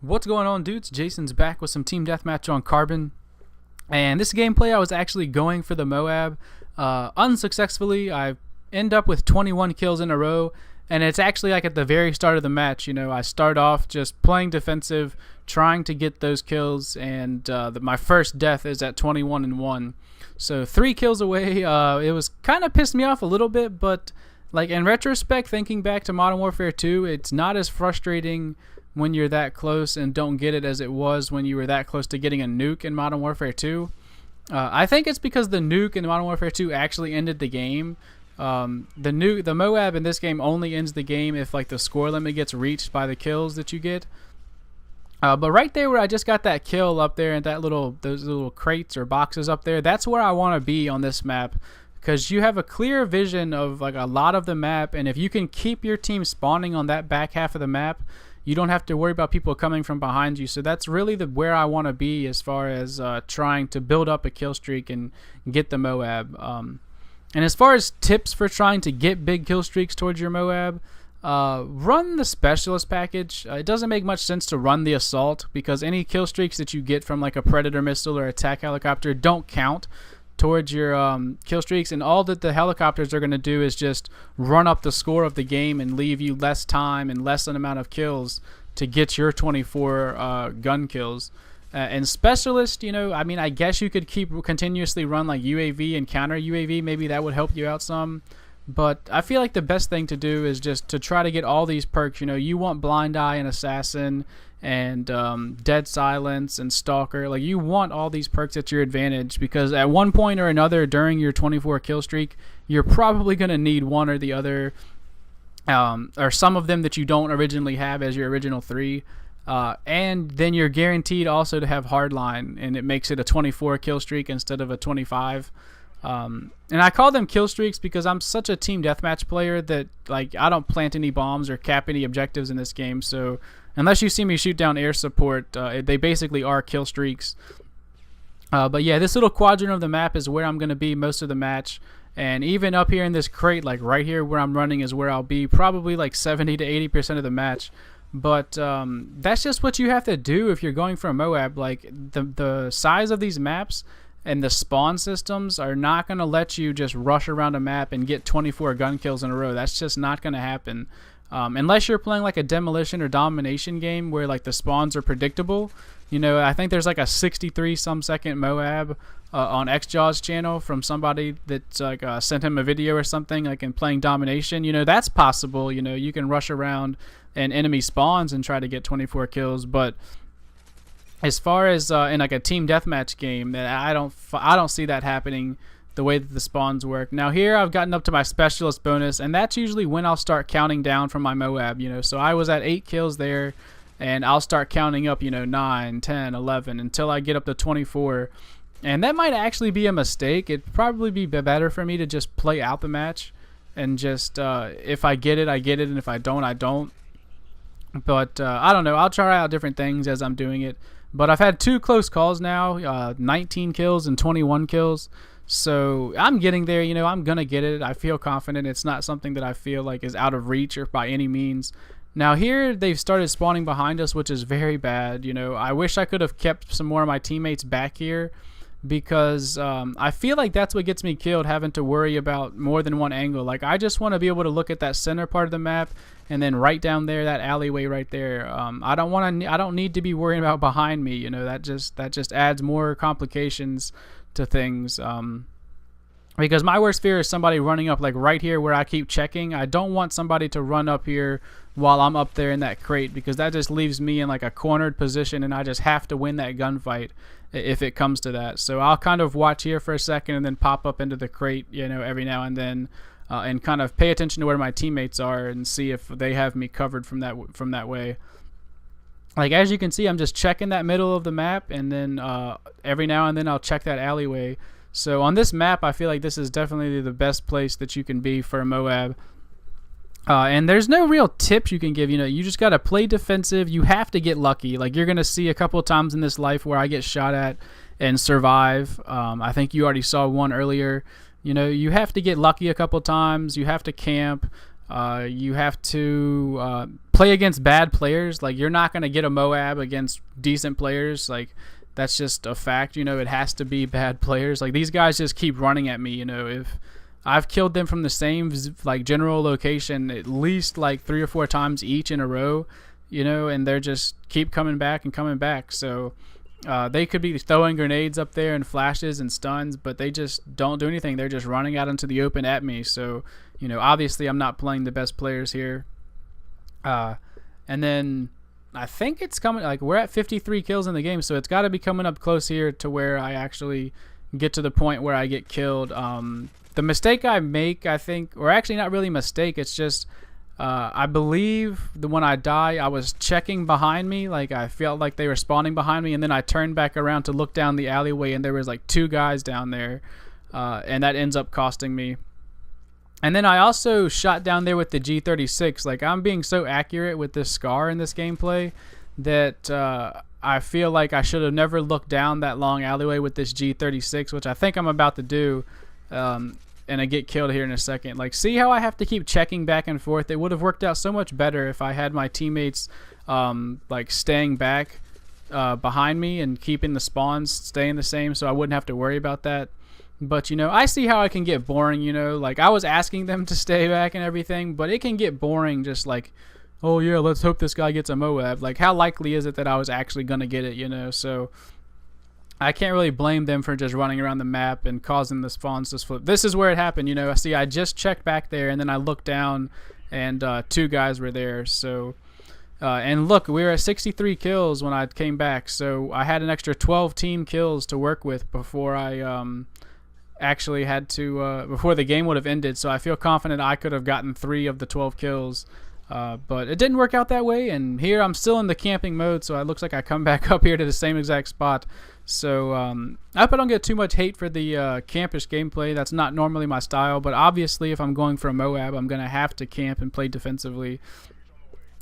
What's going on, dudes? Jason's back with some team deathmatch on Carbon. And this gameplay, I was actually going for the MOAB. Unsuccessfully, I end up with 21 kills in a row. And it's actually like at the very start of the match. You know, I start off just playing defensive, trying to get those kills. And my first death is at 21-1. So 3 kills away. It was kind of pissed me off a little bit. But like in retrospect, thinking back to Modern Warfare 2, it's not as frustrating when you're that close and don't get it as it was when you were that close to getting a nuke in Modern Warfare 2. I think it's because the nuke in Modern Warfare 2 actually ended the game. The MOAB in this game only ends the game if like the score limit gets reached by the kills that you get. But right there where I just got that kill up there and those little crates or boxes up there, that's where I want to be on this map. Because you have a clear vision of like a lot of the map, and if you can keep your team spawning on that back half of the map, you don't have to worry about people coming from behind you. So that's really where I want to be as far as trying to build up a kill streak and get the MOAB. And as far as tips for trying to get big kill streaks towards your MOAB, run the specialist package. It doesn't make much sense to run the assault because any kill streaks that you get from like a predator missile or attack helicopter don't count towards your kill streaks, and all that the helicopters are going to do is just run up the score of the game and leave you less time and less an amount of kills to get your 24 gun kills. And specialist, you know, I mean, I guess you could continuously run like UAV and counter UAV. Maybe that would help you out some. But I feel like the best thing to do is just to try to get all these perks. You know, you want Blind Eye and Assassin and Dead Silence and Stalker. Like, you want all these perks at your advantage because at one point or another during your 24 kill streak, you're probably going to need one or the other, or some of them that you don't originally have as your original 3. And then you're guaranteed also to have Hardline, and it makes it a 24 kill streak instead of a 25. And I call them kill streaks because I'm such a team deathmatch player that like I don't plant any bombs or cap any objectives in this game. So unless you see me shoot down air support, they basically are kill streaks. But yeah, this little quadrant of the map is where I'm going to be most of the match. And even up here in this crate, like right here where I'm running is where I'll be probably like 70 to 80% of the match. But that's just what you have to do if you're going for a MOAB. Like the size of these maps and the spawn systems are not going to let you just rush around a map and get 24 gun kills in a row. That's just not going to happen. Unless you're playing like a demolition or domination game where like the spawns are predictable. You know, I think there's like a 63 some second MOAB on XJaw's channel from somebody that's like sent him a video or something like in playing domination. You know, that's possible. You know, you can rush around and enemy spawns and try to get 24 kills. But as far as in like a team deathmatch game, I don't see that happening the way that the spawns work. Now here I've gotten up to my specialist bonus, and that's usually when I'll start counting down from my MOAB, you know. So I was at 8 kills there, and I'll start counting up, you know, 9, 10, 11 until I get up to 24. And that might actually be a mistake. It'd probably be better for me to just play out the match and just if I get it, I get it, and if I don't, I don't. But I don't know. I'll try out different things as I'm doing it. But I've had 2 close calls now, 19 kills and 21 kills. So I'm getting there, you know, I'm going to get it. I feel confident. It's not something that I feel like is out of reach or by any means. Now here they've started spawning behind us, which is very bad. You know, I wish I could have kept some more of my teammates back here because I feel like that's what gets me killed, having to worry about more than one angle. Like I just want to be able to look at that center part of the map and then right down there, that alleyway right there. I don't need to be worrying about behind me. You know, that just adds more complications to things. Because my worst fear is somebody running up like right here where I keep checking. I don't want somebody to run up here while I'm up there in that crate because that just leaves me in like a cornered position and I just have to win that gunfight if it comes to that. So I'll kind of watch here for a second and then pop up into the crate, you know, every now and then and kind of pay attention to where my teammates are and see if they have me covered from that way. Like as you can see, I'm just checking that middle of the map, and then every now and then I'll check that alleyway. So on this map, I feel like this is definitely the best place that you can be for a MOAB. And there's no real tips you can give. You know, you just got to play defensive. You have to get lucky. Like you're going to see a couple of times in this life where I get shot at and survive. I think you already saw one earlier. You know, you have to get lucky a couple of times. You have to camp. You have to play against bad players. Like, you're not going to get a MOAB against decent players. Like, that's just a fact. You know, it has to be bad players. Like, these guys just keep running at me. You know, if I've killed them from the same like general location at least like 3 or 4 times each in a row, you know, and they're just keep coming back and coming back. So they could be throwing grenades up there and flashes and stuns, but they just don't do anything. They're just running out into the open at me. So, you know, obviously I'm not playing the best players here. And then I think it's coming, like, we're at 53 kills in the game, so it's got to be coming up close here to where I actually get to the point where I get killed. The mistake I make, I think, or actually not really a mistake, it's just I believe when I die, I was checking behind me. Like, I felt like they were spawning behind me, and then I turned back around to look down the alleyway, and there was like 2 guys down there, and that ends up costing me. And then I also shot down there with the G36. Like, I'm being so accurate with this SCAR in this gameplay that I feel like I should have never looked down that long alleyway with this G36, which I think I'm about to do. And I get killed here in a second. Like, see how I have to keep checking back and forth? It would have worked out so much better if I had my teammates like staying back behind me and keeping the spawns staying the same, so I wouldn't have to worry about that. But, you know, I see how it can get boring, you know. Like, I was asking them to stay back and everything, but it can get boring just like, oh, yeah, let's hope this guy gets a MOAB. Like, how likely is it that I was actually going to get it, you know? So I can't really blame them for just running around the map and causing the spawns to flip. This is where it happened, you know. See, I just checked back there, and then I looked down, and 2 guys were there. So, and look, we were at 63 kills when I came back. So I had an extra 12 team kills to work with before I actually had to, before the game would have ended. So I feel confident I could have gotten 3 of the 12 kills. But it didn't work out that way, and here I'm still in the camping mode, so it looks like I come back up here to the same exact spot. So I hope I don't get too much hate for the campish gameplay. That's not normally my style, but obviously if I'm going for a MOAB, I'm going to have to camp and play defensively.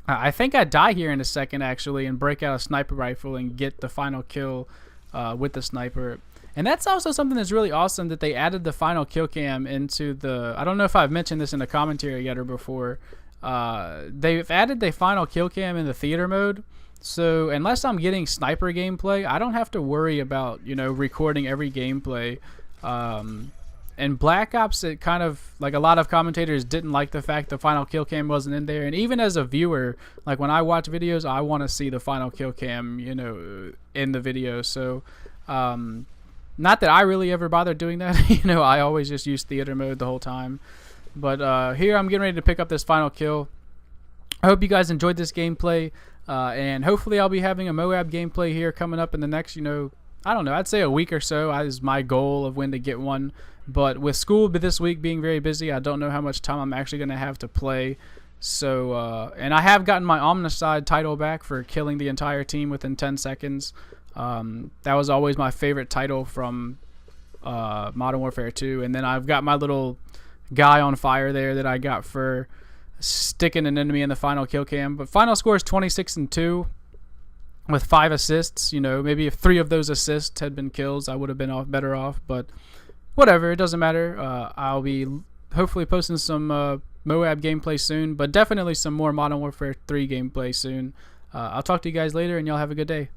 I think I die here in a second, actually, and break out a sniper rifle and get the final kill with the sniper. And that's also something that's really awesome, that they added the final kill cam into the... I don't know if I've mentioned this in the commentary yet or before. They've added the final kill cam in the theater mode, so unless I'm getting sniper gameplay, I don't have to worry about, you know, recording every gameplay. And Black Ops, it kind of, like, a lot of commentators didn't like the fact the final kill cam wasn't in there, and even as a viewer, like, when I watch videos, I want to see the final kill cam, you know, in the video. So not that I really ever bother doing that. You know, I always just use theater mode the whole time. But here I'm getting ready to pick up this final kill. I hope you guys enjoyed this gameplay, and hopefully I'll be having a MOAB gameplay here coming up in the next, you know, I don't know, I'd say a week or so is my goal of when to get one. But with school this week being very busy, I don't know how much time I'm actually going to have to play. So, and I have gotten my Omnicide title back for killing the entire team within 10 seconds. That was always my favorite title from Modern Warfare 2. And then I've got my little guy on fire there that I got for sticking an enemy in the final kill cam. But final score is 26-2 with 5 assists. You know, maybe if 3 of those assists had been kills, I would have been better off. But whatever, it doesn't matter. I'll be hopefully posting some MOAB gameplay soon, but definitely some more Modern Warfare 3 gameplay soon. I'll talk to you guys later, and y'all have a good day.